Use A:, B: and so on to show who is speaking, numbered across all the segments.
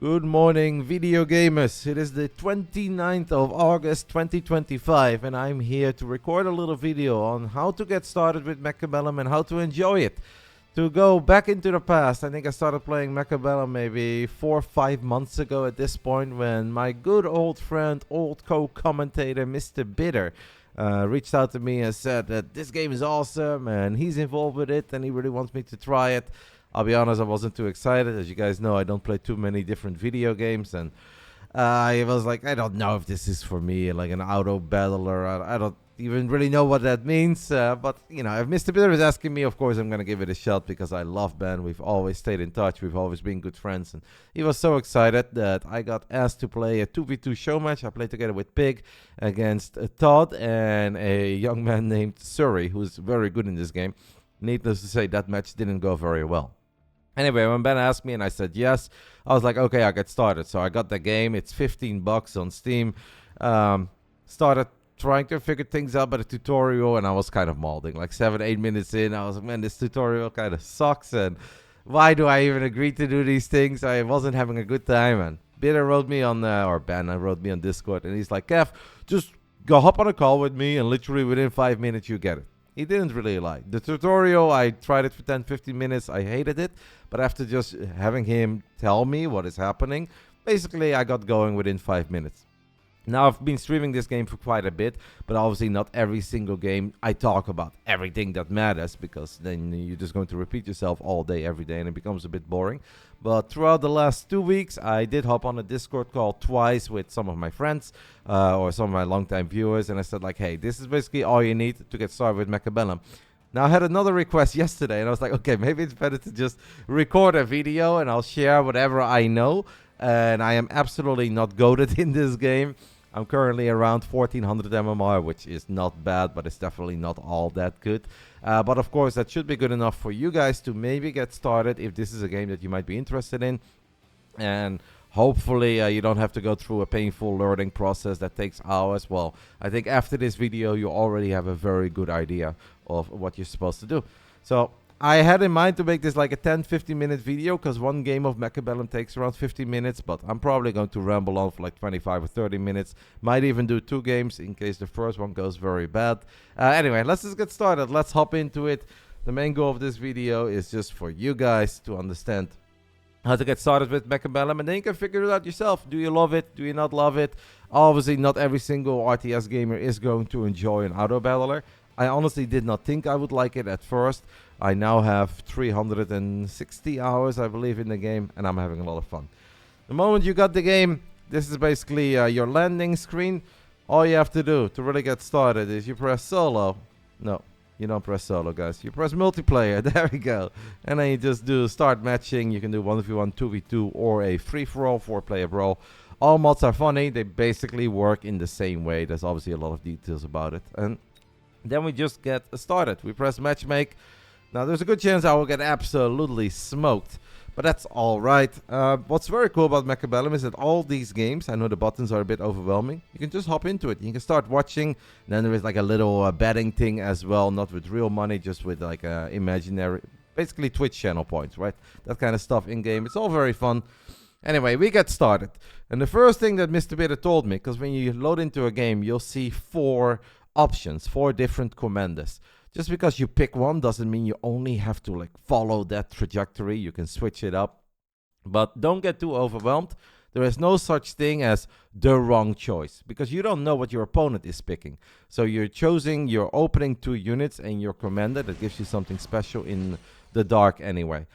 A: Good morning, video gamers. It is the 29th of August 2025, and I'm here to record a little video on how to get started with Mechabellum and how to enjoy it. To go back into the past, I think I started playing Mechabellum maybe 4 or 5 months ago at this point, when my good old friend, old co-commentator Mr. Bitter reached out to me and said that this game is awesome and he's involved with it and he really wants me to try it. I'll be honest, I wasn't too excited. As you guys know, I don't play too many different video games, and I was like, I don't know if this is for me, like an auto battler. I don't even really know what that means, but you know, if Mr. Bitter is asking me, of course I'm gonna give it a shot because I love Ben. We've always stayed in touch, we've always been good friends, and he was so excited that I got asked to play a 2v2 show match. I played together with Pig against Todd and a young man named Surrey, who's very good in this game. Needless to say, that match didn't go very well. Anyway, when Ben asked me and I said yes, I was like, okay, I get started. So I got the game. It's $15 on Steam. Started trying to figure things out by the tutorial, and I was kind of molding. Like 7-8 minutes in, I was like, man, this tutorial kind of sucks, and why do I even agree to do these things? I wasn't having a good time, and Bitter wrote me on, or Ben wrote me on Discord, and he's like, Kev, just go hop on a call with me, and literally within 5 minutes you get it. He didn't really like the tutorial. I tried it for 10-15 minutes. I hated it. But after just having him tell me what is happening, basically I got going within 5 minutes. Now, I've been streaming this game for quite a bit, but obviously not every single game I talk about everything that matters, because then you're just going to repeat yourself all day, every day, and it becomes a bit boring. But throughout the last 2 weeks, I did hop on a Discord call twice with some of my friends or some of my longtime viewers, and I said like, hey, this is basically all you need to get started with Mechabellum. Now, I had another request yesterday, and I was like, okay, maybe it's better to just record a video, and I'll share whatever I know. And I am absolutely not goated in this game. I'm currently around 1400 MMR, which is not bad, but it's definitely not all that good. But of course, that should be good enough for you guys to maybe get started if this is a game that you might be interested in. And hopefully you don't have to go through a painful learning process that takes hours. Well, I think after this video, you already have a very good idea of what you're supposed to do. So I had in mind to make this like a 10-15 minute video, because one game of Mechabellum takes around 50 minutes, but I'm probably going to ramble on for like 25 or 30 minutes. Might even do 2 games in case the first one goes very bad. Anyway, let's just get started. Let's hop into it. The main goal of this video is just for you guys to understand how to get started with Mechabellum, and then you can figure it out yourself. Do you love it? Do you not love it? Obviously, not every single RTS gamer is going to enjoy an auto battler. I honestly did not think I would like it at first. I now have 360 hours, I believe, in the game, and I'm having a lot of fun. The moment you got the game, this is basically your landing screen. All you have to do to really get started is you press solo. No, you don't press solo, guys. You press multiplayer. There we go. And then you just do start matching. You can do 1v1, 2v2, or a free-for-all, 4-player brawl. All mods are funny. They basically work in the same way. There's obviously a lot of details about it. And then we just get started. We press matchmake. Now, there's a good chance I will get absolutely smoked, but that's all right. What's very cool about Mechabellum is that all these games, I know the buttons are a bit overwhelming, you can just hop into it. You can start watching. And then there is like a little betting thing as well, not with real money, just with like imaginary, basically Twitch channel points, right? That kind of stuff in-game. It's all very fun. Anyway, we get started. And the first thing that Mr. Bitter told me, because when you load into a game, you'll see 4 options, 4 different commanders. Just because you pick one doesn't mean you only have to like follow that trajectory. You can switch it up, but don't get too overwhelmed. There is no such thing as the wrong choice, because you don't know what your opponent is picking. So you're choosing your opening 2 units and your commander that gives you something special in the dark anyway.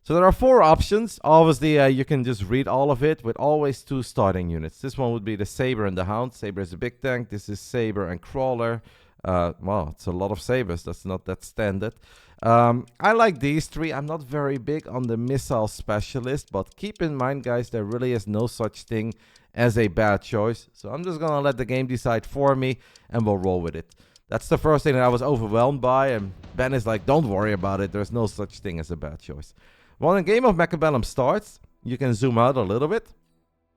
A: So there are 4 options. Obviously, you can just read all of it with always 2 starting units. This one would be the Saber and the Hound. Saber is a big tank. This is Saber and Crawler. Well, it's a lot of sabers. That's not that standard. I like these 3. I'm not very big on the missile specialist, but keep in mind, guys, there really is no such thing as a bad choice. So I'm just gonna let the game decide for me, and we'll roll with it. That's the first thing that I was overwhelmed by, and Ben is like, don't worry about it. There's no such thing as a bad choice. When a game of Mechabellum starts, you can zoom out a little bit.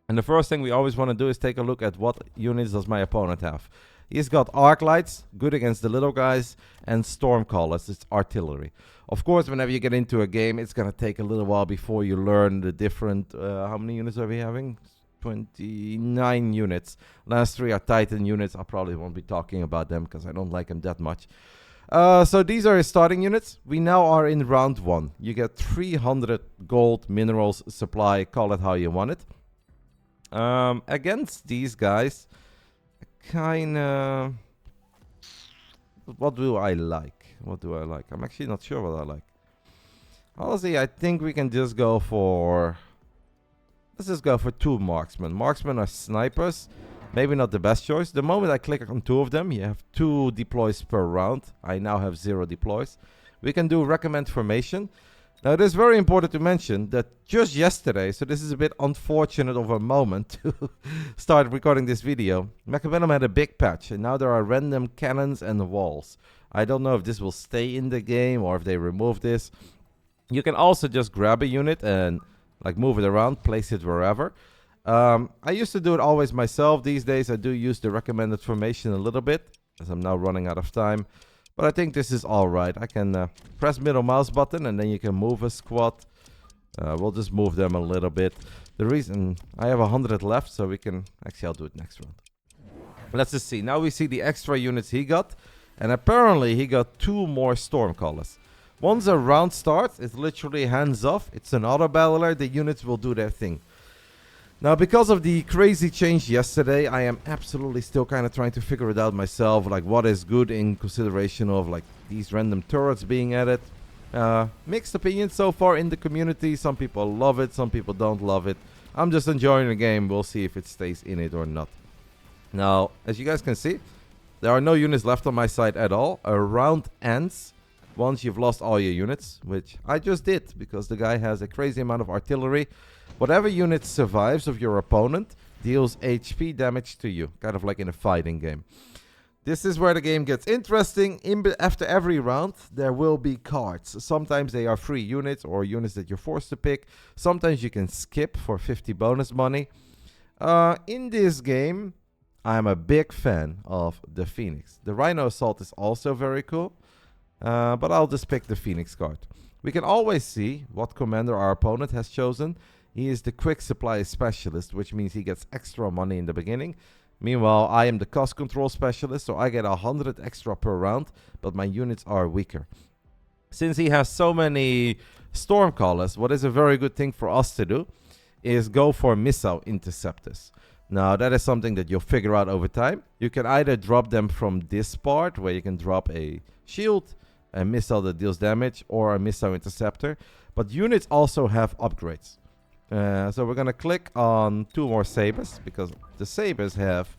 A: And the first thing we always want to do is take a look at what units does my opponent have. He's got arc lights, good against the little guys, and storm callers, it's artillery. Of course, whenever you get into a game, it's going to take a little while before you learn the different... how many units are we having? 29 units. Last 3 are Titan units. I probably won't be talking about them because I don't like them that much. So these are his starting units. We now are in round 1. You get 300 gold minerals supply, call it how you want it. Against these guys, kinda... What do I like? What do I like? I'm actually not sure what I like. Honestly, I think we can just go for... Let's just go for 2 marksmen. Marksmen are snipers. Maybe not the best choice. The moment I click on 2 of them, you have 2 deploys per round. I now have 0 deploys. We can do recommend formation. Now, it is very important to mention that just yesterday, so this is a bit unfortunate of a moment to start recording this video, Mechabellum had a big patch, and now there are random cannons and walls. I don't know if this will stay in the game or if they remove this. You can also just grab a unit and like move it around, place it wherever. I used to do it always myself. These days I do use the recommended formation a little bit, as I'm now running out of time. But I think this is alright. I can press middle mouse button and then you can move a squad. We'll just move them a little bit. The reason I have 100 left, so we can... Actually, I'll do it next round. Let's just see. Now we see the extra units he got. And apparently he got 2 more Stormcallers. Once a round starts, it's literally hands off. It's an auto battler. The units will do their thing. Now, because of the crazy change yesterday, I am absolutely still kind of trying to figure it out myself. Like, what is good in consideration of, like, these random turrets being added. Mixed opinions so far in the community. Some people love it, some people don't love it. I'm just enjoying the game. We'll see if it stays in it or not. Now, as you guys can see, there are no units left on my side at all. A round ends once you've lost all your units, which I just did because the guy has a crazy amount of artillery. Whatever unit survives of your opponent deals HP damage to you, kind of like in a fighting game. This is where the game gets interesting. After every round, there will be cards. Sometimes they are free units or units that you're forced to pick. Sometimes you can skip for 50 bonus money. In this game, I'm a big fan of the Phoenix. The Rhino Assault is also very cool, but I'll just pick the Phoenix card. We can always see what commander our opponent has chosen. He is the quick supply specialist, which means he gets extra money in the beginning. Meanwhile, I am the cost control specialist, so I get 100 extra per round, but my units are weaker. Since he has so many Stormcallers, what is a very good thing for us to do is go for missile interceptors. Now, that is something that you'll figure out over time. You can either drop them from this part, where you can drop a shield, a missile that deals damage, or a missile interceptor. But units also have upgrades. So we're going to click on 2 more sabers, because the sabers have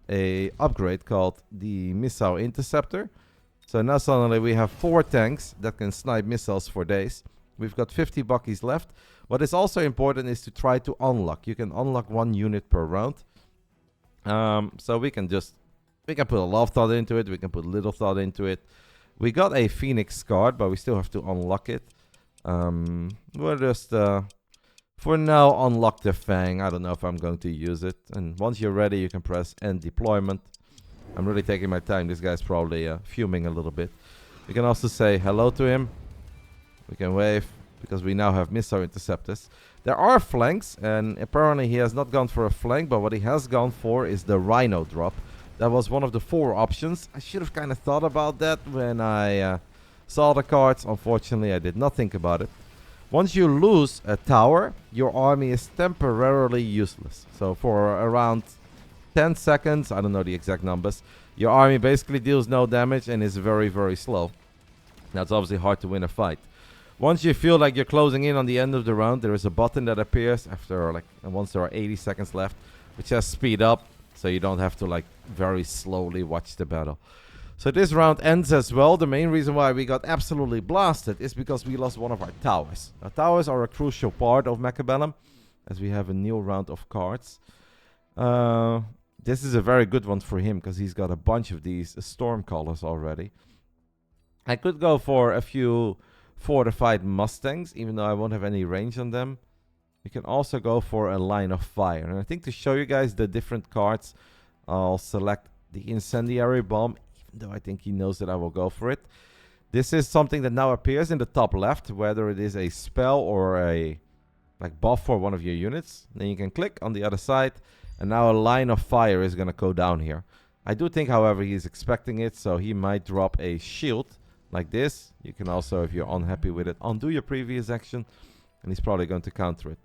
A: a upgrade called the missile interceptor. So now suddenly we have 4 tanks that can snipe missiles for days. We've got 50 buckies left. What is also important is to try to unlock. You can unlock 1 unit per round. So we can put a lot of thought into it. We can put little thought into it. We got a Phoenix card, but we still have to unlock it. We'll just... for now, unlock the Fang. I don't know if I'm going to use it. And once you're ready, you can press End Deployment. I'm really taking my time. This guy's probably fuming a little bit. We can also say hello to him. We can wave, because we now have missile interceptors. There are flanks, and apparently he has not gone for a flank, but what he has gone for is the Rhino drop. That was one of the 4 options. I should have kind of thought about that when I saw the cards. Unfortunately, I did not think about it. Once you lose a tower, your army is temporarily useless. So for around 10 seconds, I don't know the exact numbers, your army basically deals no damage and is very, very slow. Now it's obviously hard to win a fight. Once you feel like you're closing in on the end of the round, there is a button that appears after once there are 80 seconds left, which says speed up, so you don't have to very slowly watch the battle. So this round ends as well. The main reason why we got absolutely blasted is because we lost one of our towers. Now, towers are a crucial part of Mechabellum, as we have a new round of cards. This is a very good one for him, because he's got a bunch of these Stormcallers already. I could go for a few fortified Mustangs, even though I won't have any range on them. You can also go for a line of fire. And I think to show you guys the different cards, I'll select the incendiary bomb, even though I think he knows that I will go for it. This is something that now appears in the top left, whether it is a spell or a buff for one of your units. Then you can click on the other side, and now a line of fire is going to go down here. I do think, however, he's expecting it, so he might drop a shield like this. You can also, if you're unhappy with it, undo your previous action, and he's probably going to counter it.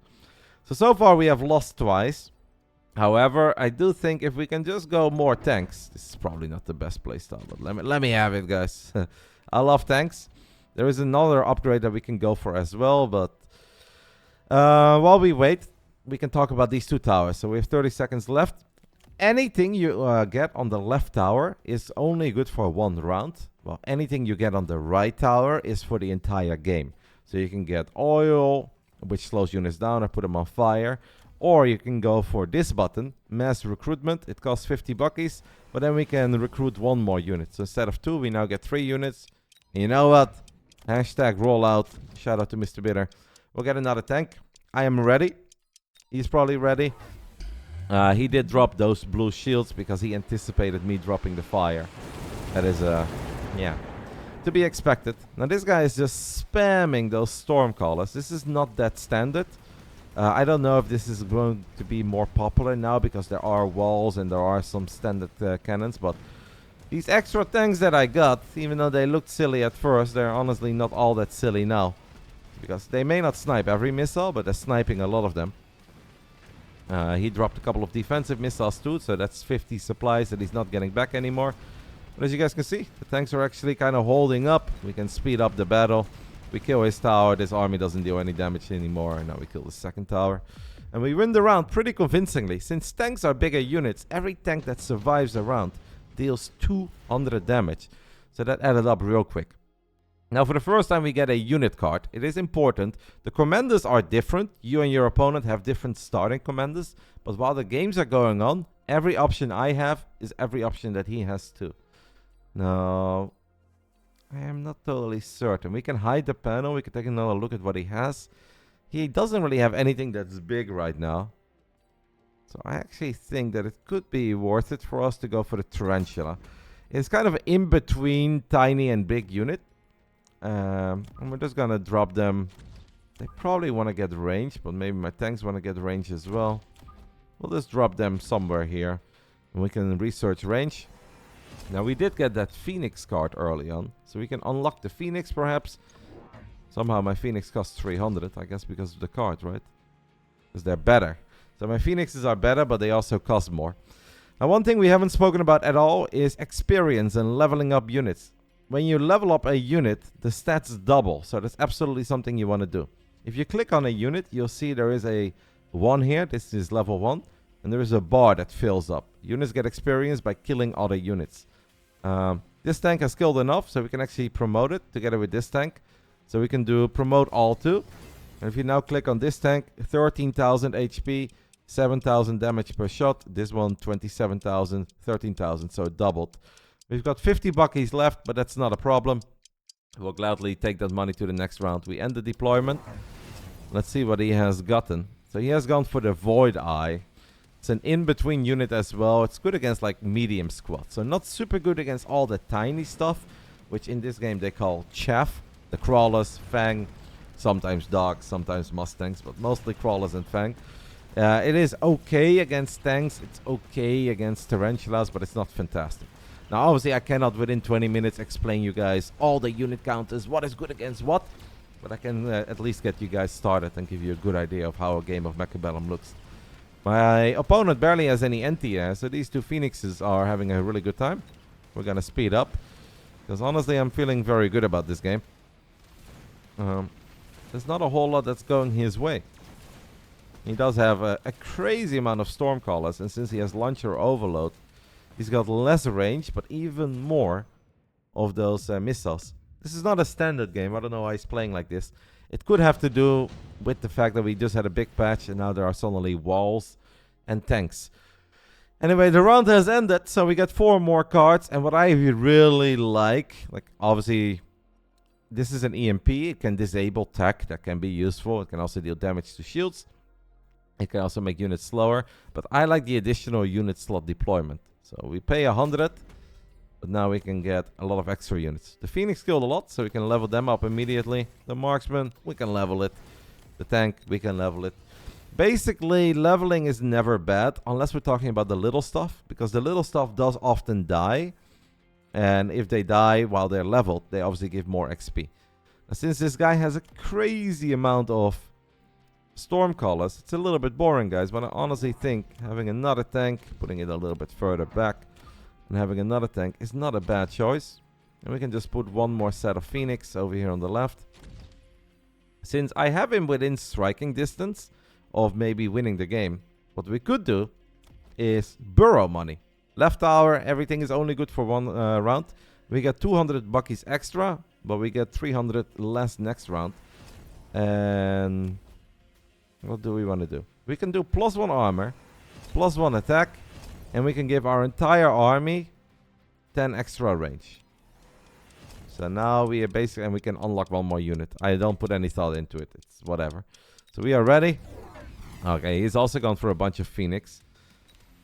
A: So far we have lost twice. However, I do think if we can just go more tanks, this is probably not the best playstyle, but let me have it, guys. I love tanks. There is another upgrade that we can go for as well, but while we wait, we can talk about these two towers. So we have 30 seconds left. Anything you get on the left tower is only good for one round. Well, anything you get on the right tower is for the entire game. So you can get oil, which slows units down and put them on fire. Or you can go for this button, mass recruitment. It costs 50 buckies, but then we can recruit one more unit. So instead of 2, we now get 3 units. And you know what? Hashtag rollout. Shout out to Mr. Bitter. We'll get another tank. I am ready. He's probably ready. He did drop those blue shields because he anticipated me dropping the fire. That is, yeah, to be expected. Now this guy is just spamming those stormcallers. This is not that standard. I don't know if this is going to be more popular now because there are walls and there are some standard cannons, but these extra tanks that I got, even though they looked silly at first, they're honestly not all that silly now. Because they may not snipe every missile, but they're sniping a lot of them. He dropped a couple of defensive missiles too, so that's 50 supplies that he's not getting back anymore. But as you guys can see, the tanks are actually kind of holding up. We can speed up the battle. We kill his tower. This army doesn't do any damage anymore. And now we kill the second tower. And we win the round pretty convincingly. Since tanks are bigger units, every tank that survives a round deals 200 damage. So that added up real quick. Now for the first time we get a unit card. It is important. The commanders are different. You and your opponent have different starting commanders. But while the games are going on, every option I have is every option that he has too. Now, I am not totally certain. We can hide the panel. We can take another look at what he has. He doesn't really have anything that's big right now. So I actually think that it could be worth it for us to go for the tarantula. It's kind of an in-between tiny and big unit. And we're just going to drop them. They probably want to get range, but maybe my tanks want to get range as well. We'll just drop them somewhere here. And we can research range. Now we did get that Phoenix card early on. So we can unlock the Phoenix perhaps. Somehow my Phoenix costs 300. I guess because of the card, right? Because they're better. So my Phoenixes are better, but they also cost more. Now one thing we haven't spoken about at all is experience and leveling up units. When you level up a unit, the stats double. So that's absolutely something you want to do. If you click on a unit, you'll see there is a 1 here. This is level 1. And there is a bar that fills up. Units get experience by killing other units. This tank has killed enough, so we can actually promote it together with this tank. So we can do promote all too. And if you now click on this tank, 13,000 HP, 7,000 damage per shot. This one, 27,000, 13,000, so it doubled. We've got 50 buckies left, but that's not a problem. We'll gladly take that money to the next round. We end the deployment. Let's see what he has gotten. So he has gone for the Void Eye. It's an in-between unit as well. It's good against like medium squad. So not super good against all the tiny stuff, which in this game they call chaff. The crawlers, fang, sometimes dogs, sometimes mustangs, but mostly crawlers and fang. It is okay against tanks. It's okay against tarantulas, but it's not fantastic. Now, obviously, I cannot within 20 minutes explain you guys all the unit counters, what is good against what. But I can at least get you guys started and give you a good idea of how a game of Mechabellum looks. My opponent barely has any anti-air, so these two Phoenixes are having a really good time. We're going to speed up. Because honestly, I'm feeling very good about this game. There's not a whole lot that's going his way. He does have a crazy amount of Stormcallers, and since he has Launcher Overload, he's got less range, but even more of those missiles. This is not a standard game. I don't know why he's playing like this. It could have to do with the fact that we just had a big patch and now there are suddenly walls and tanks. Anyway, the round has ended, so we got 4 more cards. And what I really like obviously, this is an EMP. It can disable tech. That can be useful. It can also deal damage to shields. It can also make units slower. But I like the additional unit slot deployment. So we pay 100, but now we can get a lot of extra units. The Phoenix killed a lot, so we can level them up immediately. The Marksman, we can level it. The tank, we can level it. Basically, leveling is never bad, unless we're talking about the little stuff, because the little stuff does often die. And if they die while they're leveled, they obviously give more XP. Now, since this guy has a crazy amount of storm colors, it's a little bit boring, guys, but I honestly think having another tank, putting it a little bit further back, and having another tank is not a bad choice. And we can just put one more set of Phoenix over here on the left. Since I have him within striking distance of maybe winning the game, what we could do is burrow money. Left tower, everything is only good for one round. We get 200 buckies extra, but we get 300 less next round. And what do we want to do? We can do +1 armor, +1 attack, and we can give our entire army 10 extra range. So now we are basically, and we can unlock one more unit. I don't put any thought into it. It's whatever. So we are ready. Okay, he's also gone for a bunch of Phoenix.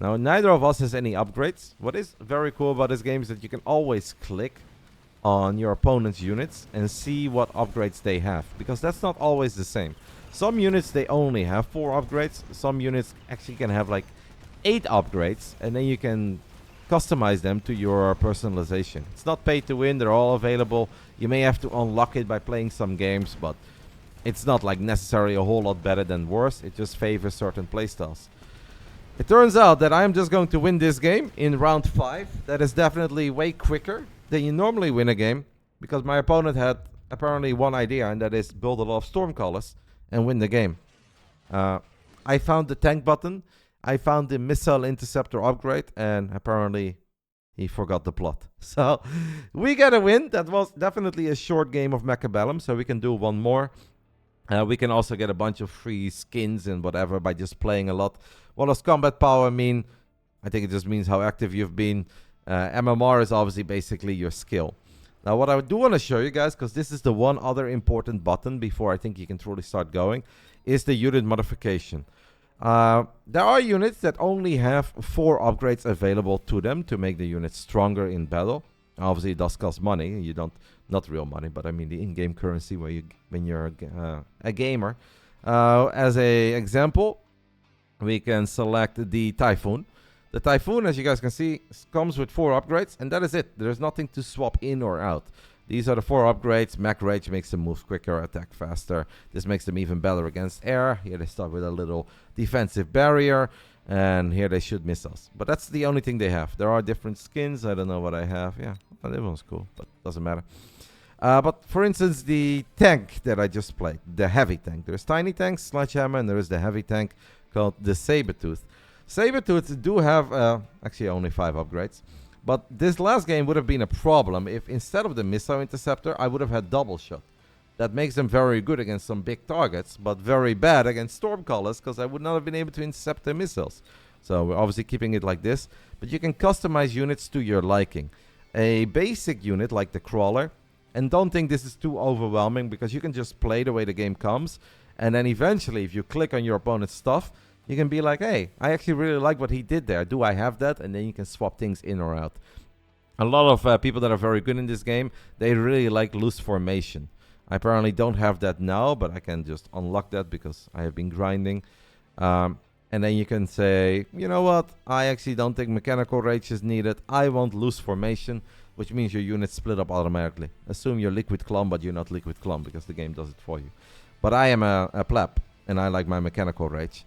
A: Now, neither of us has any upgrades. What is very cool about this game is that you can always click on your opponent's units and see what upgrades they have, because that's not always the same. Some units, they only have 4 upgrades. Some units actually can have like 8 upgrades, and then you can customize them to your personalization. It's not pay to win. They're all available. You may have to unlock it by playing some games, but it's not like necessarily a whole lot better than worse. It just favors certain playstyles. It turns out that I'm just going to win this game in round 5. That is definitely way quicker than you normally win a game, because my opponent had apparently one idea, and that is build a lot of storm colors and win the game. I found the tank button. I found the missile interceptor upgrade, and apparently he forgot the plot. So we get a win. That was definitely a short game of Mechabellum, so we can do one more. We can also get a bunch of free skins and whatever by just playing a lot. What does combat power mean? I think it just means how active you've been. MMR is obviously basically your skill. Now, what I do want to show you guys, because this is the one other important button before I think you can truly start going, is the unit modification. There are units that only have 4 upgrades available to them to make the unit stronger in battle. Obviously, it does cost money. You don't, not real money, but I mean the in-game currency where you, when you're a gamer. As a example, we can select the Typhoon. The Typhoon, as you guys can see, comes with 4 upgrades, and that is it. There's nothing to swap in or out. These are the 4 upgrades. Mech Rage makes them move quicker, attack faster. This makes them even better against air. Here they start with a little defensive barrier, and here they shoot missiles. But that's the only thing they have. There are different skins. I don't know what I have. Yeah, well, that one's cool, but doesn't matter. But for instance, the tank that I just played, the heavy tank. There's tiny tanks, Sledgehammer, and there is the heavy tank called the Sabertooth. Sabertooths do have actually only 5 upgrades. But this last game would have been a problem if instead of the missile interceptor, I would have had double shot. That makes them very good against some big targets, but very bad against Stormcallers, because I would not have been able to intercept their missiles. So we're obviously keeping it like this. But you can customize units to your liking. A basic unit like the Crawler, and don't think this is too overwhelming, because you can just play the way the game comes. And then eventually, if you click on your opponent's stuff, you can be like, hey, I actually really like what he did there. Do I have that? And then you can swap things in or out. A lot of people that are very good in this game, they really like loose formation. I apparently don't have that now, but I can just unlock that because I have been grinding. And then you can say, you know what? I actually don't think mechanical rage is needed. I want loose formation, which means your units split up automatically. Assume you're liquid clump, but you're not liquid clump because the game does it for you. But I am a pleb, and I like my mechanical rage.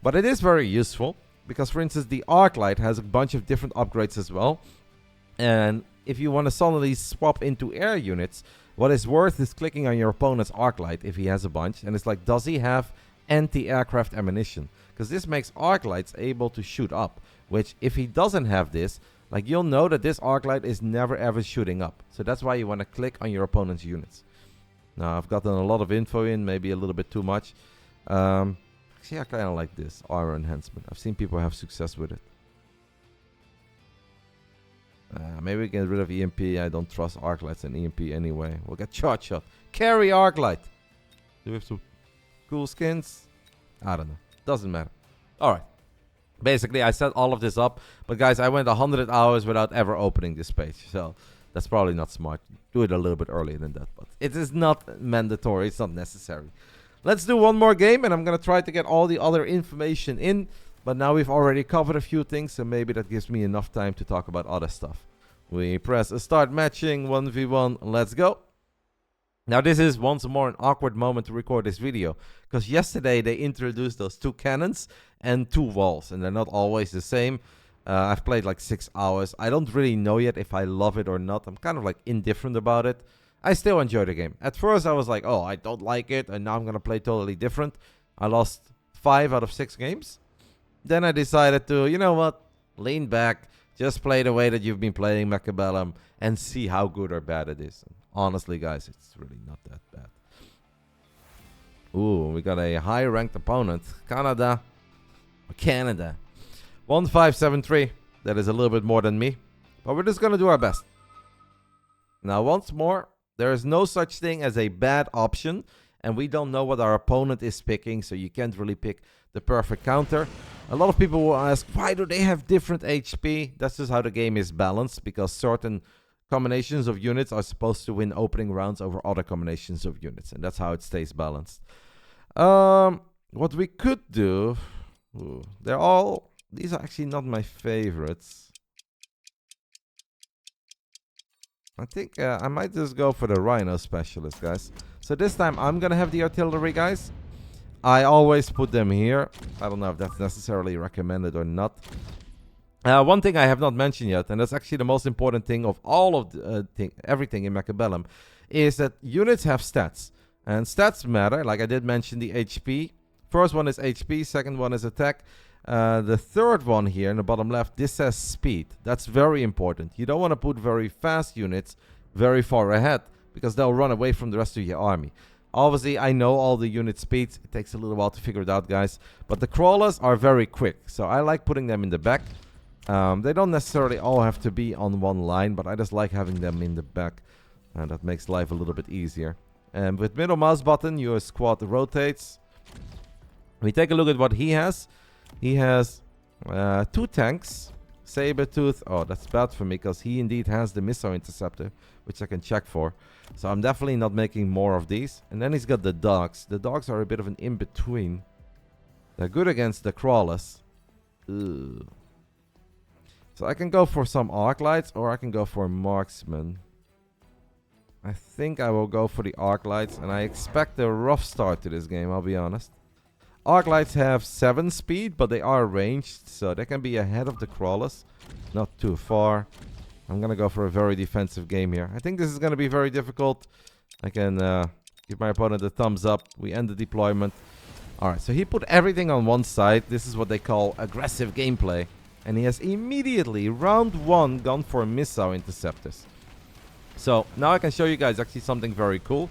A: But it is very useful because, for instance, the Arclight has a bunch of different upgrades as well. And if you want to suddenly swap into air units, what is worth is clicking on your opponent's Arclight if he has a bunch. And it's like, does he have anti-aircraft ammunition? Because this makes Arclights able to shoot up. Which, if he doesn't have this, like you'll know that this Arclight is never ever shooting up. So that's why you want to click on your opponent's units. Now, I've gotten a lot of info in, maybe a little bit too much. See, I kind of like this armor enhancement. I've seen people have success with it. Maybe we get rid of EMP. I don't trust Arclights and EMP anyway. We'll get Charge Shot. Carry Arclight. Do we have some cool skins? I don't know. Doesn't matter. Alright. Basically, I set all of this up. But guys, I went 100 hours without ever opening this page. So that's probably not smart. Do it a little bit earlier than that. But it is not mandatory. It's not necessary. Let's do one more game. And I'm going to try to get all the other information in. But now we've already covered a few things. So maybe that gives me enough time to talk about other stuff. We press start matching 1v1. Let's go. Now this is once more an awkward moment to record this video. Because yesterday they introduced those 2 cannons and 2 walls. And they're not always the same. I've played like 6 hours. I don't really know yet if I love it or not. I'm kind of like indifferent about it. I still enjoy the game. At first I was like, oh, I don't like it. And now I'm going to play totally different. I lost 5 out of 6 games. Then I decided to, you know what? Lean back. Just play the way that you've been playing Mechabellum. And see how good or bad it is. And honestly, guys, it's really not that bad. Ooh, we got a high-ranked opponent. Canada. 1573. That is a little bit more than me. But we're just going to do our best. Now, once more, there is no such thing as a bad option. And we don't know what our opponent is picking. So you can't really pick the perfect counter. A lot of people will ask, why do they have different HP? That's just how the game is balanced. Because certain combinations of units are supposed to win opening rounds over other combinations of units. And that's how it stays balanced. What we could do... Ooh, these are actually not my favorites. I think I might just go for the Rhino Specialist, guys. So this time I'm going to have the artillery, guys. I always put them here. I don't know if that's necessarily recommended or not. One thing I have not mentioned yet, and that's actually the most important thing of all of the, everything in Mechabellum, is that units have stats. And stats matter, like I did mention the HP. First one is HP, second one is attack. The third one here in the bottom left, this says speed. That's very important. You don't want to put very fast units very far ahead because they'll run away from the rest of your army. Obviously, I know all the unit speeds. It takes a little while to figure it out, guys. But the crawlers are very quick, so I like putting them in the back. They don't necessarily all have to be on one line, but I just like having them in the back. And that makes life a little bit easier. And with middle mouse button, your squad rotates. We take a look at what he has. He has 2 tanks. Sabertooth. Oh, that's bad for me because he indeed has the missile interceptor, which I can check for. So I'm definitely not making more of these. And then he's got the dogs. The dogs are a bit of an in-between. They're good against the crawlers. Ugh. So I can go for some arc lights or I can go for marksman. I think I will go for the arc lights. And I expect a rough start to this game, I'll be honest. Arc lights have 7 speed, but they are ranged, so they can be ahead of the crawlers. Not too far. I'm gonna go for a very defensive game here. I think this is gonna be very difficult. I can give my opponent a thumbs up. We end the deployment. Alright, so he put everything on one side. This is what they call aggressive gameplay. And he has immediately, round 1, gone for missile interceptors. So, now I can show you guys actually something very cool.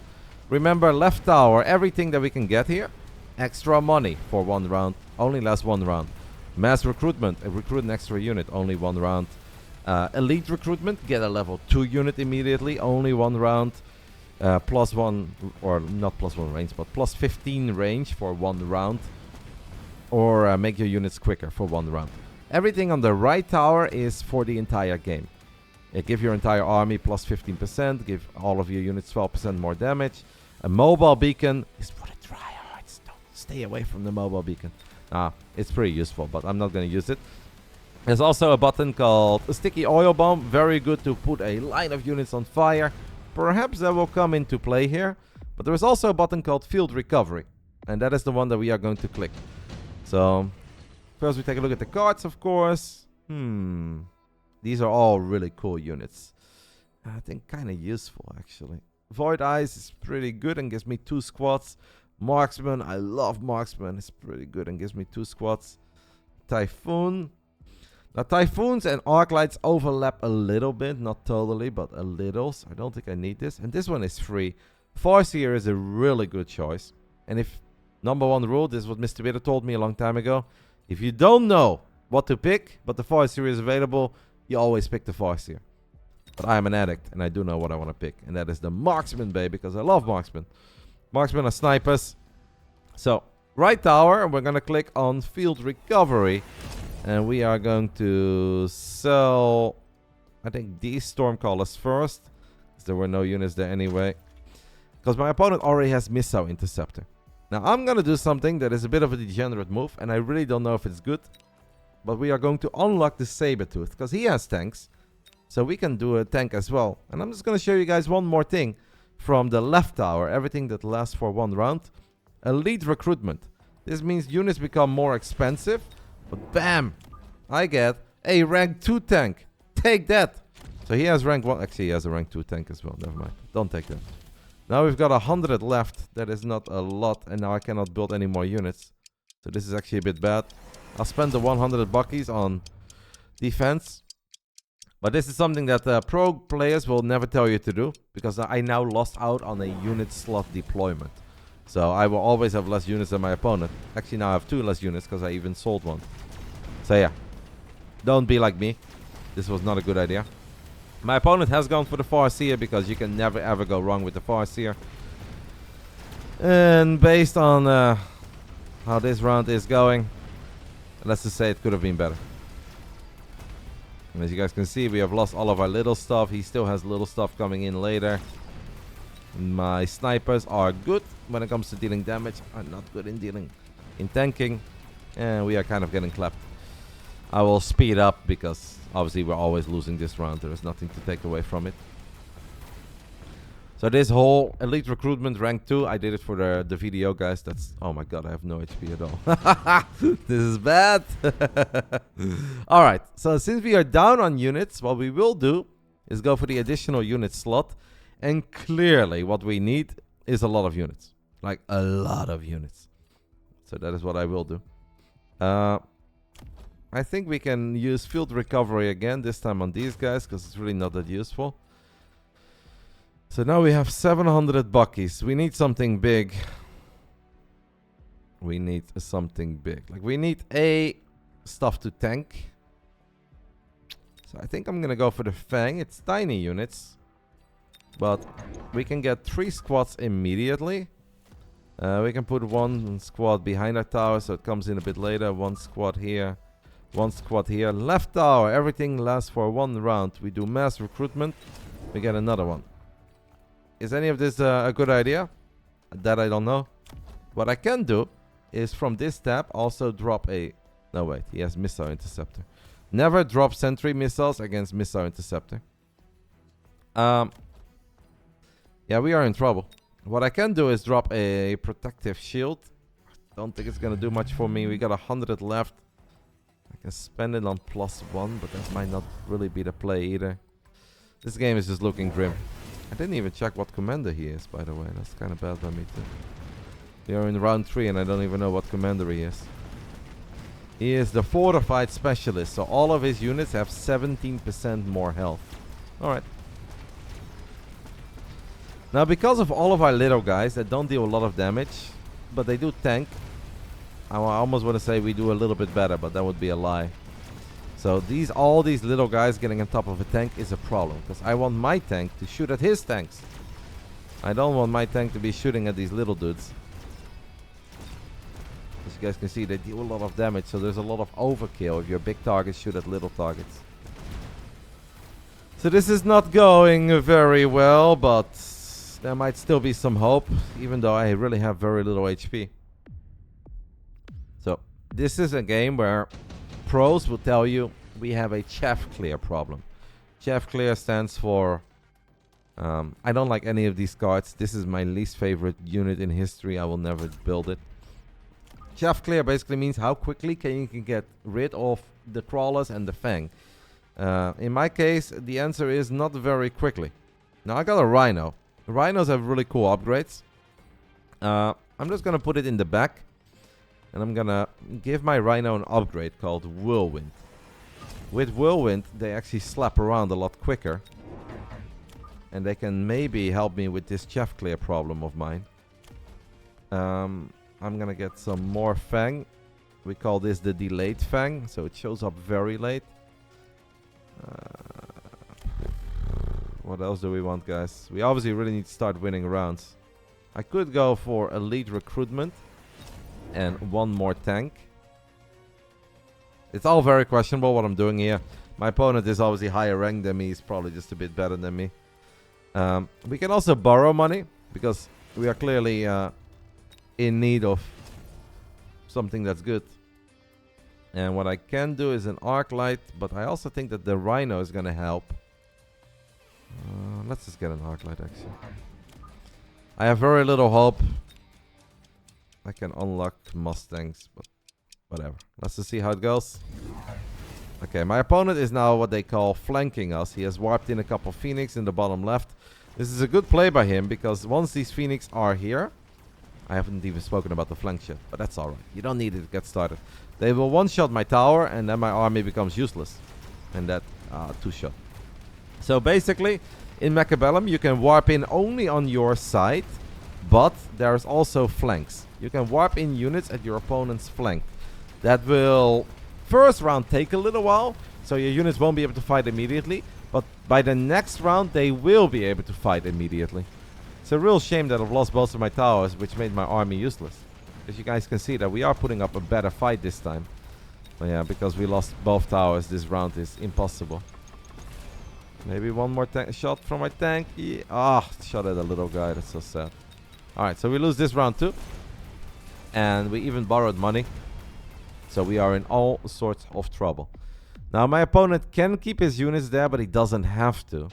A: Remember, left tower, everything that we can get here. Extra money for 1 round, only lasts 1 round. Mass recruitment, recruit an extra unit, only 1 round. Elite recruitment, get a level 2 unit immediately, only 1 round. +1, or not +1 range, but +15 range for 1 round. Or make your units quicker for 1 round. Everything on the right tower is for the entire game. Give your entire army +15%, give all of your units 12% more damage. A mobile beacon is for the tryhards. Stay away from the mobile beacon. It's pretty useful, but I'm not going to use it. There's also a button called a sticky oil bomb. Very good to put a line of units on fire. Perhaps that will come into play here. But there is also a button called field recovery. And that is the one that we are going to click. So, first we take a look at the cards, of course. These are all really cool units. I think kind of useful, actually. Void Eyes is pretty good and gives me 2 squads. Marksman, I love Marksman. It's pretty good and gives me 2 squads. Typhoon. Now, Typhoons and Arc Lights overlap a little bit. Not totally, but a little. So I don't think I need this. And this one is free. Farseer is a really good choice. And if number 1 rule, this is what Mr. Bitter told me a long time ago. If you don't know what to pick, but the Farseer is available, you always pick the Farseer. But I am an addict, and I do know what I want to pick. And that is the Marksman, baby, because I love Marksman. Marksmen are snipers. So, right tower, we're going to click on field recovery. And we are going to sell, I think, these Stormcallers first. Because there were no units there anyway. Because my opponent already has Missile Interceptor. Now, I'm going to do something that is a bit of a degenerate move. And I really don't know if it's good. But we are going to unlock the Sabertooth. Because he has tanks. So we can do a tank as well. And I'm just going to show you guys one more thing. From the left tower. Everything that lasts for one round. Elite Recruitment. This means units become more expensive. But bam! I get a rank 2 tank. Take that! So he has rank 1. Actually, he has a rank 2 tank as well. Never mind. Don't take that. Now we've got 100 left. That is not a lot. And now I cannot build any more units. So this is actually a bit bad. I'll spend the 100 buckies on defense. But this is something that pro players will never tell you to do. Because I now lost out on a unit slot deployment. So I will always have less units than my opponent. Actually, now I have 2 less units because I even sold one. So yeah, don't be like me. This was not a good idea. My opponent has gone for the Farseer because you can never ever go wrong with the Farseer. And based on how this round is going, let's just say it could have been better. And as you guys can see, we have lost all of our little stuff. He still has little stuff coming in later. My snipers are good when it comes to dealing damage. I'm not good in tanking. And we are kind of getting clapped. I will speed up because obviously we're always losing this round. There is nothing to take away from it. So this whole elite recruitment rank 2, I did it for the video, guys. That's, oh my god, I have no HP at all. This is bad. Alright, so since we are down on units, what we will do is go for the additional unit slot. And clearly what we need is a lot of units. Like a lot of units. So that is what I will do. I think we can use field recovery again. This time on these guys. Because it's really not that useful. So now we have 700 buckies. We need something big. We need something big. Like we need a stuff to tank. So I think I'm going to go for the Fang. It's tiny units. But we can get 3 squads immediately. We can put 1 squad behind our tower, so it comes in a bit later. 1 squad here. 1 squad here. Left tower. Everything lasts for 1 round. We do mass recruitment. We get another one. Is any of this a good idea? That I don't know. What I can do is from this tab also drop a... No, wait. He has Missile Interceptor. Never drop sentry missiles against Missile Interceptor. Yeah, we are in trouble. What I can do is drop a protective shield. Don't think it's going to do much for me. We got 100 left. I can spend it on +1, but that might not really be the play either. This game is just looking grim. I didn't even check what commander he is, by the way. That's kind of bad by me too. We are in round 3 and I don't even know what commander he is. He is the fortified specialist, so all of his units have 17% more health. Alright. Now, because of all of our little guys that don't deal a lot of damage, but they do tank, I almost want to say we do a little bit better, but that would be a lie. So all these little guys getting on top of a tank is a problem, because I want my tank to shoot at his tanks. I don't want my tank to be shooting at these little dudes. As you guys can see, they deal a lot of damage, so there's a lot of overkill if your big targets shoot at little targets. So this is not going very well, but there might still be some hope, even though I really have very little HP. So this is a game where pros will tell you we have a chaff clear problem. Chaff clear stands for I don't like any of these cards. This is my least favorite unit in history. I will never build it. Chaff clear basically means how quickly you can get rid of the crawlers and the Fang. In my case, the answer is not very quickly. Now I got a Rhino. Rhinos have really cool upgrades. I'm just gonna put it in the back. And I'm gonna give my Rhino an upgrade called Whirlwind. With Whirlwind, they actually slap around a lot quicker. And they can maybe help me with this chaff clear problem of mine. I'm gonna get some more Fang. We call this the delayed Fang, so it shows up very late. What else do we want, guys? We obviously really need to start winning rounds. I could go for elite recruitment and 1 more tank. It's all very questionable what I'm doing here. My opponent is obviously higher ranked than me. He's probably just a bit better than me. We can also borrow money because we are clearly in need of something that's good. And what I can do is an arc light, but I also think that the rhino is going to help. Let's just get an arc light actually. I have very little hope. I can unlock Mustangs, but whatever. Let's just see how it goes. Okay, my opponent is now what they call flanking us. He has warped in a couple Phoenix in the bottom left. This is a good play by him because once these Phoenix are here, I haven't even spoken about the flank yet, but that's alright. You don't need it to get started. They will one-shot my tower and then my army becomes useless. And that two-shot. So basically, in Mechabellum, you can warp in only on your side, but there's also flanks. You can warp in units at your opponent's flank. That will, first round, take a little while, so your units won't be able to fight immediately, but by the next round, they will be able to fight immediately. It's a real shame that I've lost both of my towers, which made my army useless. As you guys can see that we are putting up a better fight this time. But yeah, because we lost both towers, this round is impossible. Maybe one more shot from my tank. Yeah. Shot at a little guy. That's so sad. Alright, so we lose this round too. And we even borrowed money. So we are in all sorts of trouble. Now my opponent can keep his units there, but he doesn't have to.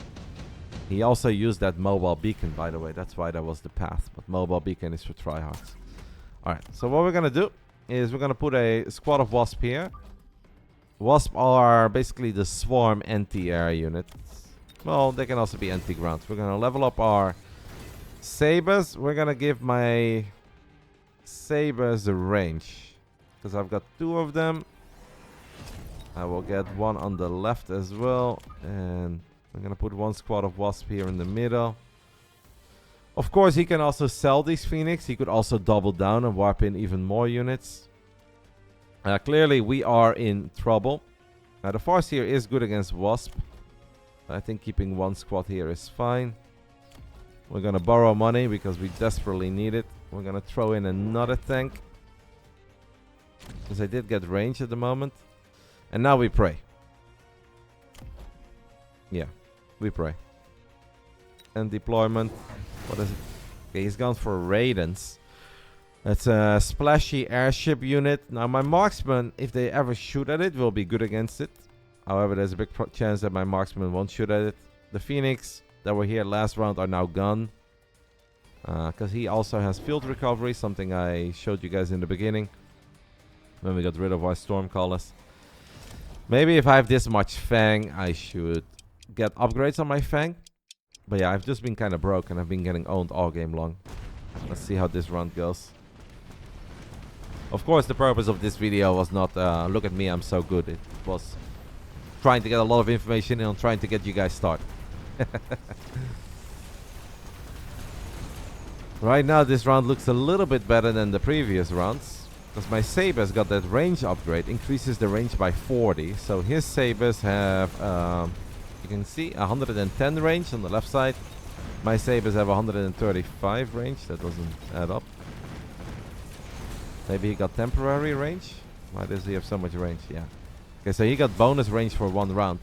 A: He also used that mobile beacon, by the way. That's why that was the path. But mobile beacon is for tryhards. Alright, so what we're going to do is we're going to put a squad of Wasp here. Wasp are basically the swarm anti-air units. Well, they can also be anti-ground. We're going to level up our sabers. We're going to give my sabers a range. Because I've got 2 of them. I will get one on the left as well. And I'm going to put 1 squad of Wasp here in the middle. Of course, he can also sell these Phoenix. He could also double down and warp in even more units. Clearly, we are in trouble. The Farseer is good against Wasp. I think keeping 1 squad here is fine. We're going to borrow money because we desperately need it. We're going to throw in another tank. Because I did get range at the moment. And now we pray. Yeah, we pray. And deployment. What is it? Okay, he's gone for Raidens. That's a splashy airship unit. Now, my marksman, if they ever shoot at it, will be good against it. However, there's a big chance that my marksman won't shoot at it. The Phoenix that were here last round are now gone. Because he also has field recovery, something I showed you guys in the beginning. When we got rid of our Stormcallers. Maybe if I have this much Fang, I should get upgrades on my Fang. But yeah, I've just been kind of broke and I've been getting owned all game long. Let's see how this round goes. Of course, the purpose of this video was not, look at me, I'm so good. It was trying to get a lot of information and trying to get you guys started. Right now, this round looks a little bit better than the previous rounds. Because my Sabers got that range upgrade, increases the range by 40. So his Sabers have, you can see, 110 range on the left side. My Sabers have 135 range. That doesn't add up. Maybe he got temporary range? Why does he have so much range? Yeah. Okay, so he got bonus range for 1 round.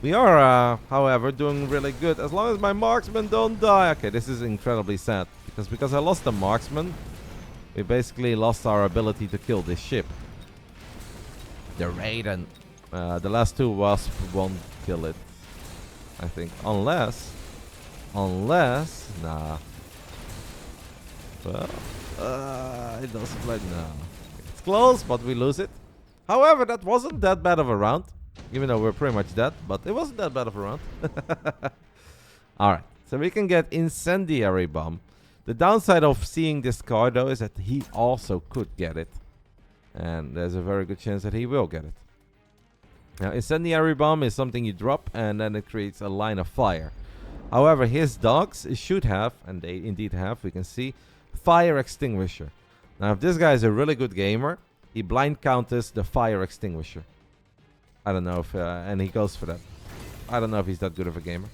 A: We are, however, doing really good. As long as my marksmen don't die. Okay, this is incredibly sad. Because I lost the marksman, we basically lost our ability to kill this ship. The Raiden. The last 2 Wasp won't kill it. I think. Unless... Nah. Well... it doesn't like now. It's close, but we lose it. However, that wasn't that bad of a round. Even though we're pretty much dead. But it wasn't that bad of a round. Alright. So we can get Incendiary Bomb. The downside of seeing this card, though, is that he also could get it. And there's a very good chance that he will get it. Now, Incendiary Bomb is something you drop, and then it creates a line of fire. However, his dogs should have, and they indeed have, we can see, Fire Extinguisher. Now, if this guy is a really good gamer, he blind counters the Fire Extinguisher. I don't know if, and he goes for that. I don't know if he's that good of a gamer.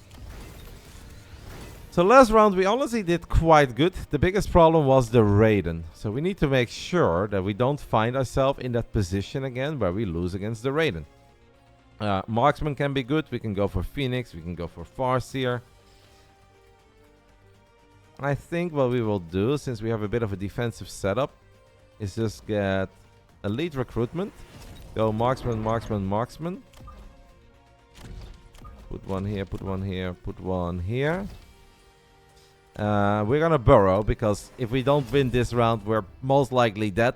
A: So last round we honestly did quite good. The biggest problem was the Raiden. So we need to make sure that we don't find ourselves in that position again where we lose against the Raiden. Marksman can be good. We can go for Phoenix. We can go for Farseer. I think what we will do, since we have a bit of a defensive setup, is just get elite recruitment. Go Marksman, Marksman, Marksman. Put one here, put one here, put one here. We're gonna burrow, because if we don't win this round, we're most likely dead.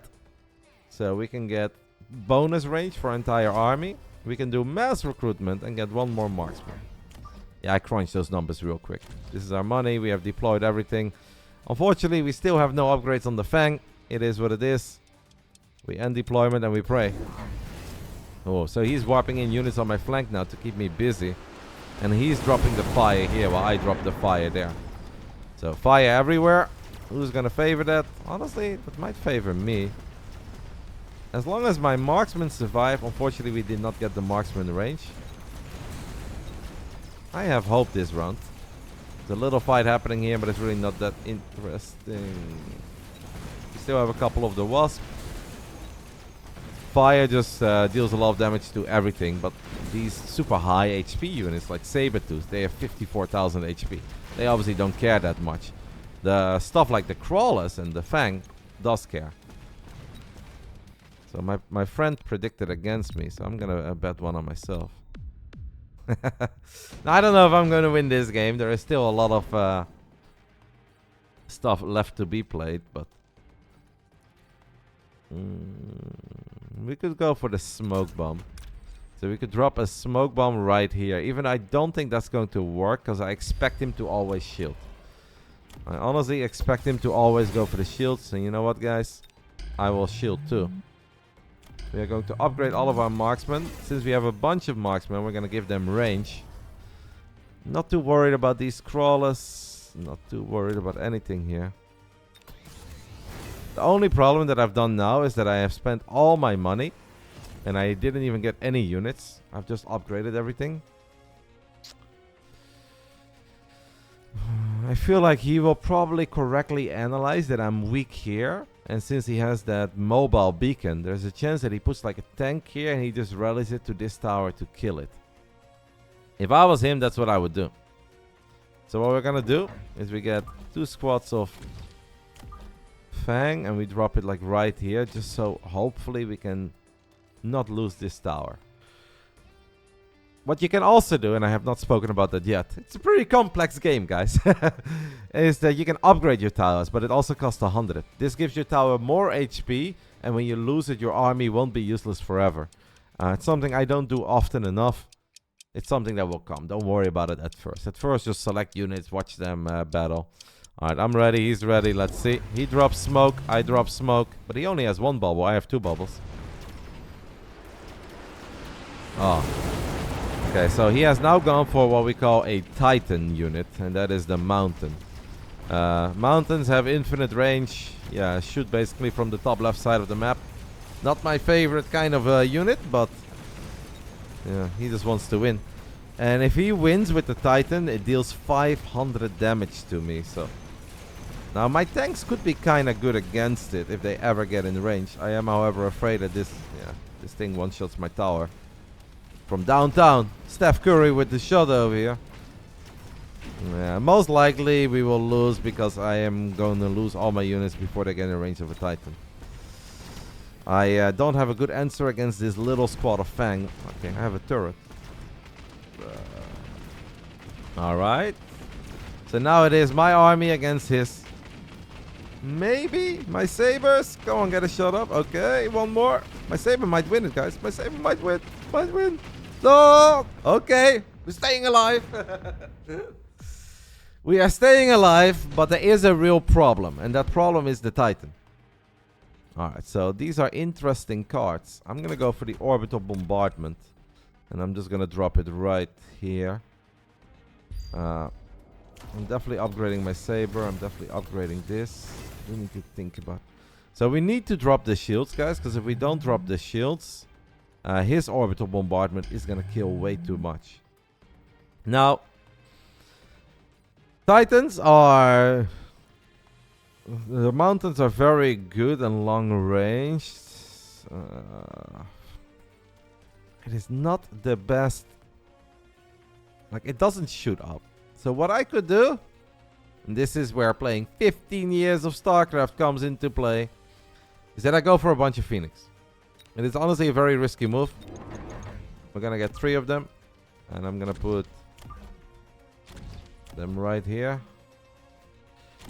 A: So we can get bonus range for our entire army. We can do mass recruitment and get one more marksman. Yeah, I crunched those numbers real quick. This is our money. We have deployed everything. Unfortunately, we still have no upgrades on the Fang. It is what it is. We end deployment and we pray. Oh, so he's warping in units on my flank now to keep me busy. And he's dropping the fire here while I drop the fire there. So fire everywhere. Who's gonna favor that? Honestly, that might favor me. As long as my marksmen survive. Unfortunately, we did not get the marksman range. I have hope this round. There's a little fight happening here, but it's really not that interesting. We still have a couple of the wasp. Fire just deals a lot of damage to everything, but these super high HP units like Sabertooth, they have 54,000 HP. They obviously don't care that much. The stuff like the Crawlers and the Fang does care. So my friend predicted against me, so I'm gonna bet one on myself. Now, I don't know if I'm gonna win this game. There is still a lot of stuff left to be played, but we could go for the smoke bomb. So we could drop a smoke bomb right here. Even I don't think that's going to work, because I expect him to always shield. I honestly expect him to always go for the shields. And you know what, guys? I will shield too. We are going to upgrade all of our marksmen. Since we have a bunch of marksmen, we're going to give them range. Not too worried about these crawlers. Not too worried about anything here. The only problem that I've done now is that I have spent all my money. And I didn't even get any units. I've just upgraded everything. I feel like he will probably correctly analyze that I'm weak here. And since he has that mobile beacon, there's a chance that he puts like a tank here and he just rallies it to this tower to kill it. If I was him, that's what I would do. So what we're gonna do is we get 2 squads of Fang and we drop it like right here, just so hopefully we can not lose this tower. What you can also do, and I have not spoken about that yet, it's a pretty complex game, guys, is that you can upgrade your towers, but it also costs 100. This gives your tower more HP, and when you lose it, your army won't be useless forever. It's something I don't do often enough. It's something that will come. Don't worry about it at first. At first, just select units, watch them battle. Alright, I'm ready. He's ready. Let's see. He drops smoke. I drop smoke. But he only has 1 bubble. I have 2 bubbles. Oh. Okay, so he has now gone for what we call a Titan unit. And that is the Mountain. Mountains have infinite range. Yeah, shoot basically from the top left side of the map. Not my favorite kind of unit, but yeah, he just wants to win. And if he wins with the Titan, it deals 500 damage to me. So now my tanks could be kind of good against it if they ever get in range. I am, however, afraid that this thing one-shots my tower. From downtown, Steph Curry with the shot over here. Yeah, most likely we will lose because I am going to lose all my units before they get in range of a Titan. I don't have a good answer against this little squad of Fang. Okay, I have a turret. Alright. So now it is my army against his. Maybe my sabers. Go on, get a shot up. Okay, one more. My saber might win it, guys. My saber might win. Might win. No! Okay, we're staying alive. We are staying alive, but there is a real problem. And that problem is the Titan. Alright, so these are interesting cards. I'm going to go for the orbital bombardment. And I'm just going to drop it right here. I'm definitely upgrading my saber. I'm definitely upgrading this. We need to think about. So we need to drop the shields, guys. Because if we don't drop the shields, his orbital bombardment is going to kill way too much. Now, Titans are... The mountains are very good and long range. It is not the best. Like, it doesn't shoot up. So what I could do, and this is where playing 15 years of StarCraft comes into play, is that I go for a bunch of Phoenix. It is honestly a very risky move. We're gonna get 3 of them. And I'm gonna put them right here.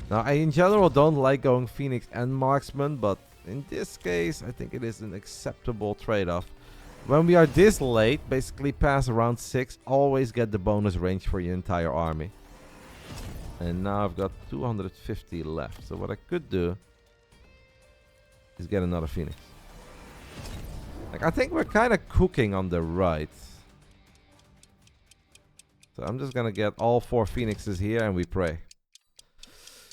A: Now, I in general don't like going Phoenix and Marksman, but in this case, I think it is an acceptable trade-off. When we are this late, basically past round 6, always get the bonus range for your entire army. And now I've got 250 left. So what I could do is get another Phoenix. Like, I think we're kind of cooking on the right. So I'm just gonna get all 4 Phoenixes here and we pray.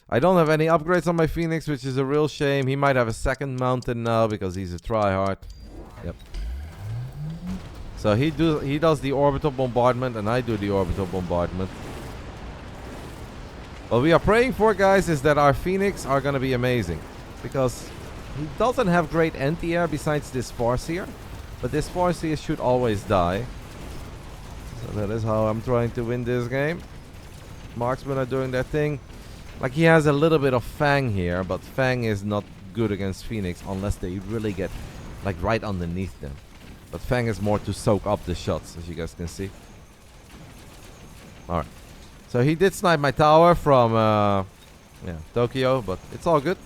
A: I don't have any upgrades on my Phoenix, which is a real shame. He might have a second mountain now because he's a tryhard. Yep. So he does the orbital bombardment and I do the orbital bombardment. What we are praying for, guys, is that our Phoenix are gonna be amazing. Because he doesn't have great anti-air besides this Farseer. But this Farseer should always die. So that is how I'm trying to win this game. Marksmen are doing their thing. Like, he has a little bit of Fang here, but Fang is not good against Phoenix unless they really get, like, right underneath them. But Fang is more to soak up the shots, as you guys can see. Alright. So he did snipe my tower from, Tokyo, but it's all good.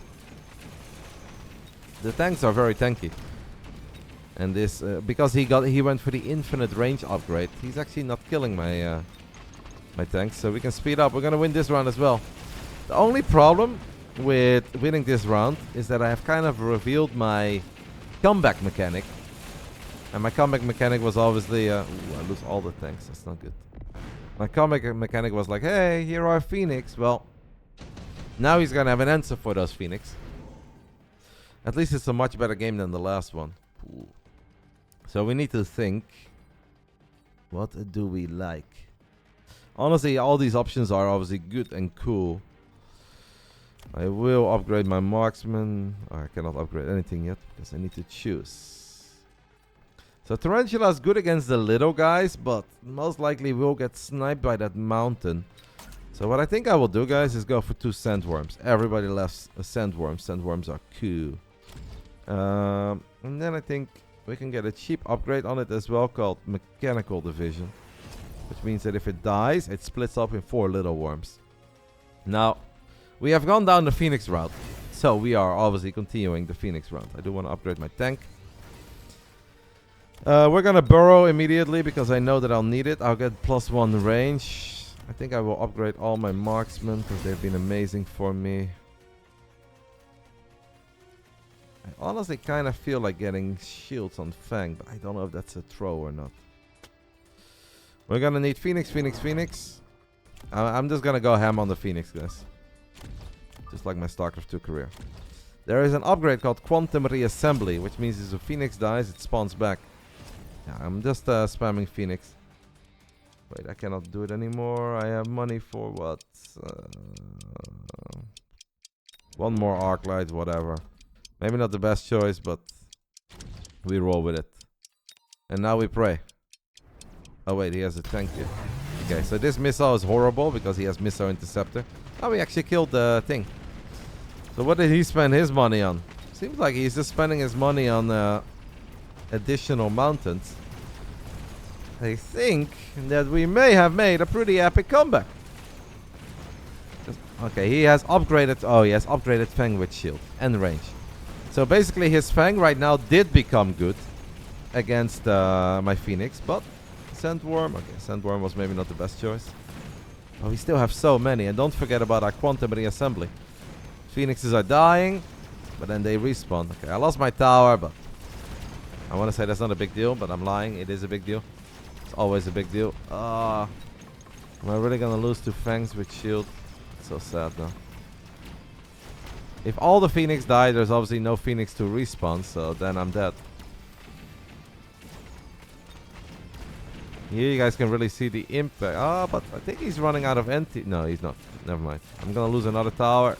A: The tanks are very tanky. And this, because he went for the infinite range upgrade, he's actually not killing my, my tanks. So we can speed up. We're gonna win this round as well. The only problem with winning this round is that I have kind of revealed my comeback mechanic. And my comeback mechanic was obviously... ooh, I lose all the tanks. That's not good. My comeback mechanic was like, hey, here are Phoenix. Well, now he's going to have an answer for those Phoenix. At least it's a much better game than the last one. Ooh. So we need to think. What do we like? Honestly, all these options are obviously good and cool. I will upgrade my marksman. Oh, I cannot upgrade anything yet because I need to choose. So Tarantula is good against the little guys, but most likely will get sniped by that mountain. So what I think I will do, guys, is go for 2 sandworms. Everybody loves sandworms. Sandworms are cool. And then I think we can get a cheap upgrade on it as well called Mechanical Division. Which means that if it dies, it splits up in 4 little worms. Now, we have gone down the Phoenix route. So we are obviously continuing the Phoenix route. I do want to upgrade my tank. We're going to burrow immediately because I know that I'll need it. I'll get +1 range. I think I will upgrade all my marksmen because they've been amazing for me. I honestly kind of feel like getting shields on Fang, but I don't know if that's a throw or not. We're going to need Phoenix, Phoenix, Phoenix. I'm just going to go ham on the Phoenix, guys. Just like my StarCraft 2 career. There is an upgrade called Quantum Reassembly, which means if a Phoenix dies, it spawns back. Yeah, I'm just spamming Phoenix. Wait, I cannot do it anymore. I have money for what? 1 more arc light, whatever. Maybe not the best choice, but we roll with it. And now we pray. Oh wait, he has a tank here. Okay, so this missile is horrible because he has missile interceptor. Oh, we actually killed the thing. So what did he spend his money on? Seems like he's just spending his money on additional mountains. I think that we may have made a pretty epic comeback. Okay, he has upgraded... Oh, he has upgraded Fang with shield and range. So basically his Fang right now did become good against my Phoenix, but Sandworm... Okay, Sandworm was maybe not the best choice. Oh, we still have so many. And don't forget about our Quantum Reassembly. Phoenixes are dying, but then they respawn. Okay, I lost my tower, but I want to say that's not a big deal, but I'm lying. It is a big deal. It's always a big deal. Am I really going to lose to Fangs with shield? It's so sad now. If all the Phoenix die, there's obviously no Phoenix to respawn, so then I'm dead. Here you guys can really see the impact. Oh, but I think he's running out of anti... No, he's not. Never mind. I'm gonna lose another tower.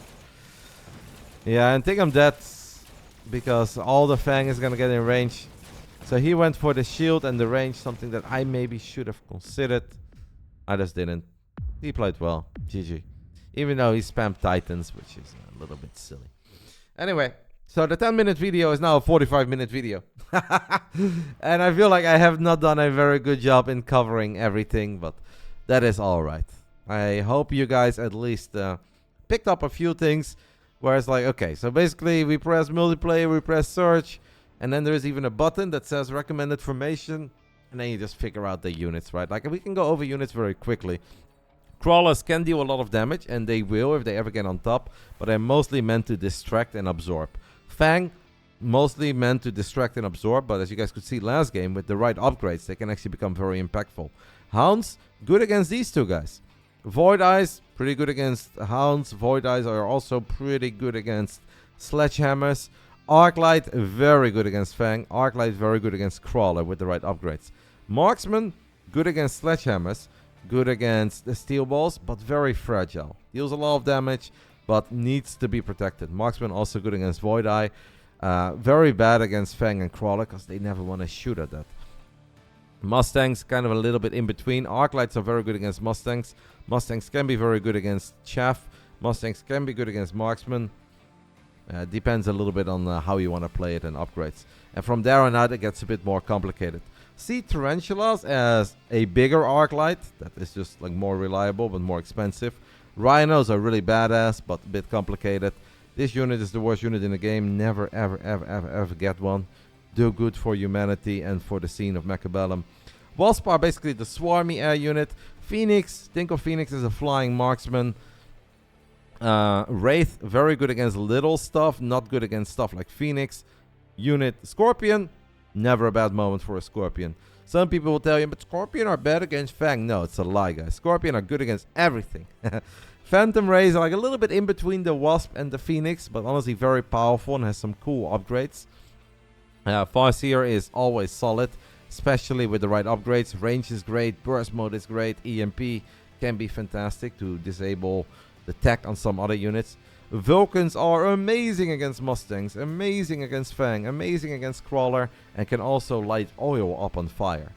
A: Yeah, I think I'm dead. Because all the Fang is gonna get in range. So he went for the shield and the range. Something that I maybe should have considered. I just didn't. He played well. GG. Even though he spammed Titans, which is a little bit silly. Anyway. So the 10-minute video is now a 45-minute video. And I feel like I have not done a very good job in covering everything, but that is alright. I hope you guys at least picked up a few things where it's like, okay, so basically we press multiplayer, we press search, and then there's even a button that says recommended formation, and then you just figure out the units, right? Like we can go over units very quickly. Crawlers can deal a lot of damage, and they will if they ever get on top, but they're mostly meant to distract and absorb. Fang, mostly meant to distract and absorb, but as you guys could see last game, with the right upgrades, they can actually become very impactful. Hounds, good against these two guys. Void Eyes, pretty good against Hounds. Void Eyes are also pretty good against Sledgehammers. Arclight, very good against Fang. Arclight, very good against Crawler with the right upgrades. Marksman, good against Sledgehammers. Good against the Steel Balls, but very fragile. Deals a lot of damage, but needs to be protected. Marksman also good against Void Eye. Very bad against Fang and Crawler because they never want to shoot at that. Mustangs kind of a little bit in between. Arclights are very good against Mustangs. Mustangs can be very good against Chaff. Mustangs can be good against Marksman. Depends a little bit on how you want to play it and upgrades. And from there on out it gets a bit more complicated. See Tarantulas as a bigger Arclight. That is just like more reliable but more expensive. Rhinos are really badass, but a bit complicated. This unit is the worst unit in the game. Never, ever, ever, ever, ever get one. Do good for humanity and for the scene of Mechabellum. Wasp are basically the swarmy air unit. Phoenix, think of Phoenix as a flying marksman. Wraith, very good against little stuff. Not good against stuff like Phoenix. Unit Scorpion, never a bad moment for a Scorpion. Some people will tell you, but Scorpion are bad against Fang. No, it's a lie, guys. Scorpion are good against everything. Phantom Rays are like a little bit in between the Wasp and the Phoenix, but honestly very powerful and has some cool upgrades. Farseer is always solid, especially with the right upgrades. Range is great, burst mode is great, EMP can be fantastic to disable the tech on some other units. Vulcans are amazing against Mustangs, amazing against Fang, amazing against Crawler, and can also light oil up on fire.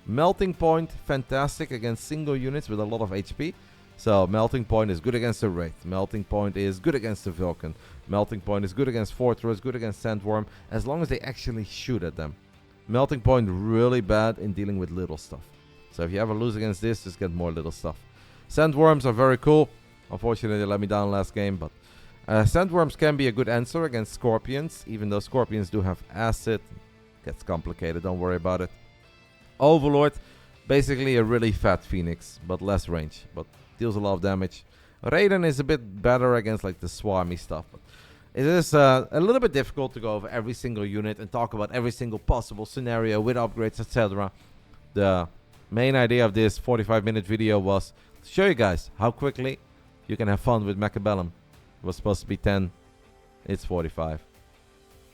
A: Melting Point, fantastic against single units with a lot of HP. So Melting Point is good against the Wraith. Melting Point is good against the Vulcan. Melting Point is good against Fortress, good against Sandworm, as long as they actually shoot at them. Melting Point really bad in dealing with little stuff. So if you ever lose against this, just get more little stuff. Sandworms are very cool. Unfortunately, they let me down last game, but Sandworms can be a good answer against Scorpions, even though Scorpions do have acid. Gets complicated, don't worry about it. Overlord, basically a really fat Phoenix, but less range, but deals a lot of damage. Raiden is a bit better against like the swarmy stuff, but it is a little bit difficult to go over every single unit and talk about every single possible scenario with upgrades, etc. The main idea of this 45-minute video was to show you guys how quickly you can have fun with Mechabellum. It was supposed to be 10. It's 45.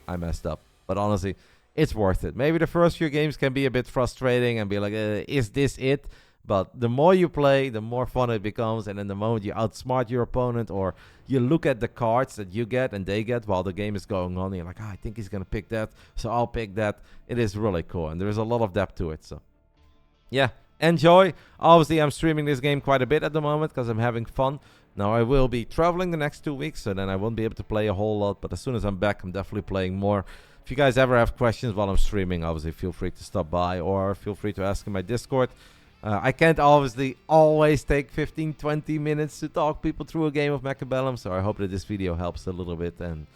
A: I messed up. But honestly, it's worth it. Maybe the first few games can be a bit frustrating and be like, is this it? But the more you play, the more fun it becomes. And then the moment you outsmart your opponent or you look at the cards that you get and they get while the game is going on, and you're like, I think he's going to pick that, so I'll pick that. It is really cool. And there's a lot of depth to it. So, yeah, enjoy. Obviously, I'm streaming this game quite a bit at the moment because I'm having fun. Now, I will be traveling the next 2 weeks, so then I won't be able to play a whole lot. But as soon as I'm back, I'm definitely playing more. If you guys ever have questions while I'm streaming, obviously feel free to stop by or feel free to ask in my Discord. I can't obviously always take 15-20 minutes to talk people through a game of Mechabellum, so I hope that this video helps a little bit. And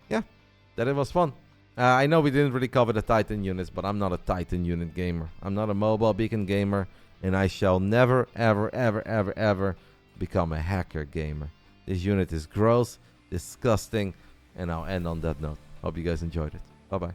A: yeah, that it was fun. I know we didn't really cover the Titan units, but I'm not a Titan unit gamer. I'm not a mobile beacon gamer, and I shall never, ever, ever, ever, ever become a hacker gamer. This unit is gross, disgusting, and I'll end on that note. Hope you guys enjoyed it. Bye-bye.